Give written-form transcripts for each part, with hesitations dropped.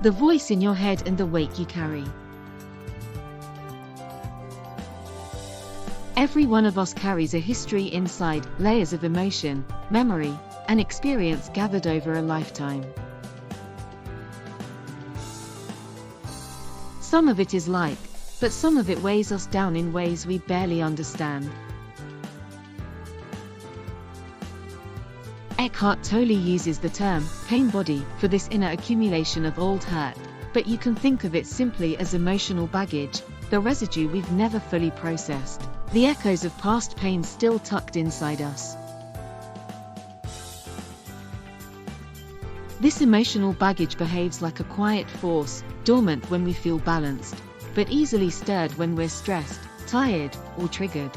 The voice in your head and the weight you carry. Every one of us carries a history inside, layers of emotion, memory, and experience gathered over a lifetime. Some of it is light, but some of it weighs us down in ways we barely understand. Eckhart Tolle uses the term pain body for this inner accumulation of old hurt, but you can think of it simply as emotional baggage, the residue we've never fully processed, the echoes of past pain still tucked inside us. This emotional baggage behaves like a quiet force, dormant when we feel balanced, but easily stirred when we're stressed, tired, or triggered.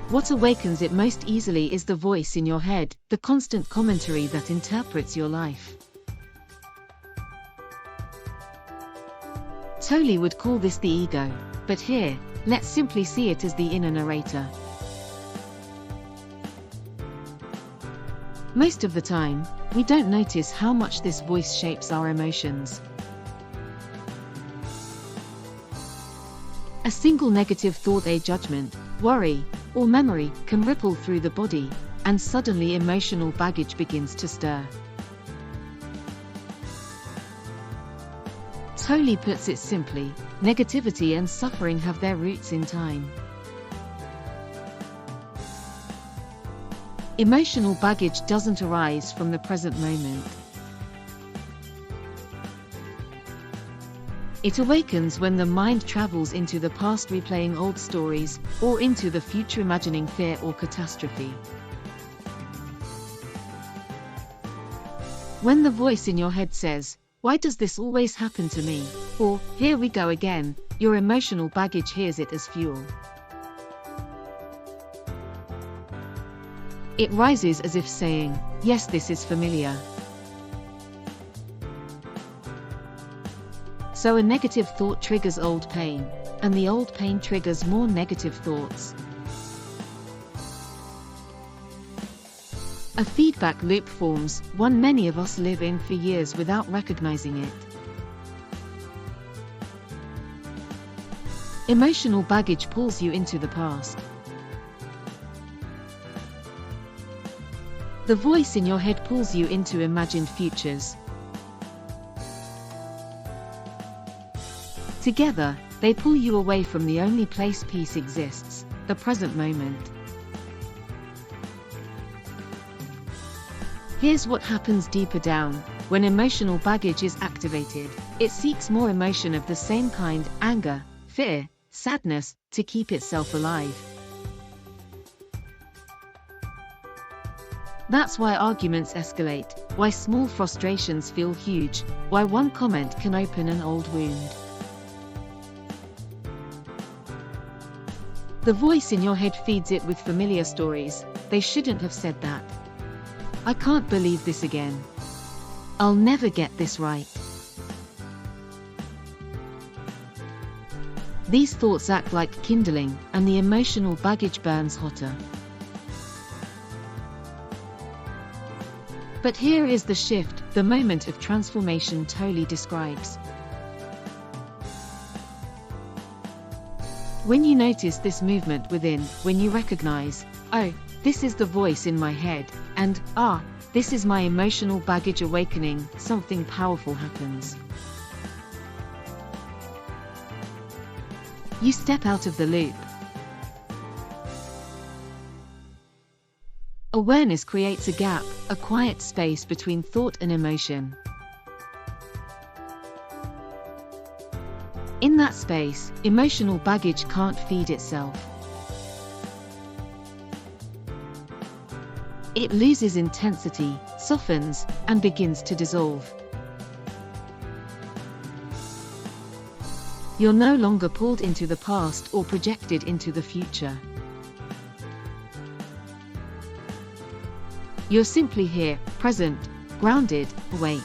What awakens it most easily is the voice in your head, the constant commentary that interprets your life. Tolle would call this the ego, but here, let's simply see it as the inner narrator. Most of the time, we don't notice how much this voice shapes our emotions. A single negative thought, a judgment, worry, or memory can ripple through the body, and suddenly emotional baggage begins to stir. Tolle puts it simply, negativity and suffering have their roots in time. Emotional baggage doesn't arise from the present moment. It awakens when the mind travels into the past replaying old stories, or into the future imagining fear or catastrophe. When the voice in your head says, "Why does this always happen to me?" or "Here we go again," your emotional baggage hears it as fuel. It rises as if saying, "Yes, this is familiar." So a negative thought triggers old pain, and the old pain triggers more negative thoughts. A feedback loop forms, one many of us live in for years without recognizing it. Emotional baggage pulls you into the past. The voice in your head pulls you into imagined futures. Together, they pull you away from the only place peace exists, the present moment. Here's what happens deeper down. When emotional baggage is activated, it seeks more emotion of the same kind, anger, fear, sadness, to keep itself alive. That's why arguments escalate, why small frustrations feel huge, why one comment can open an old wound. The voice in your head feeds it with familiar stories. "They shouldn't have said that. I can't believe this again. I'll never get this right." These thoughts act like kindling, and the emotional baggage burns hotter. But here is the shift, the moment of transformation Tolle describes. When you notice this movement within, when you recognize, "Oh, this is the voice in my head," and "Ah, this is my emotional baggage awakening," something powerful happens. You step out of the loop. Awareness creates a gap, a quiet space between thought and emotion. In that space, emotional baggage can't feed itself. It loses intensity, softens, and begins to dissolve. You're no longer pulled into the past or projected into the future. You're simply here, present, grounded, awake.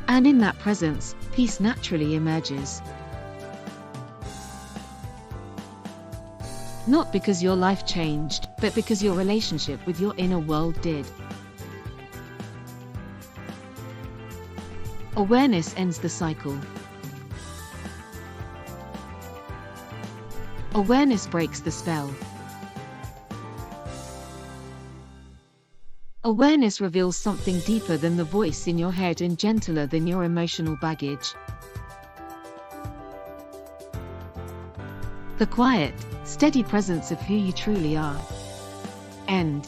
And in that presence, peace naturally emerges. Not because your life changed, but because your relationship with your inner world did. Awareness ends the cycle. Awareness breaks the spell. Awareness reveals something deeper than the voice in your head and gentler than your emotional baggage. The quiet, steady presence of who you truly are. End.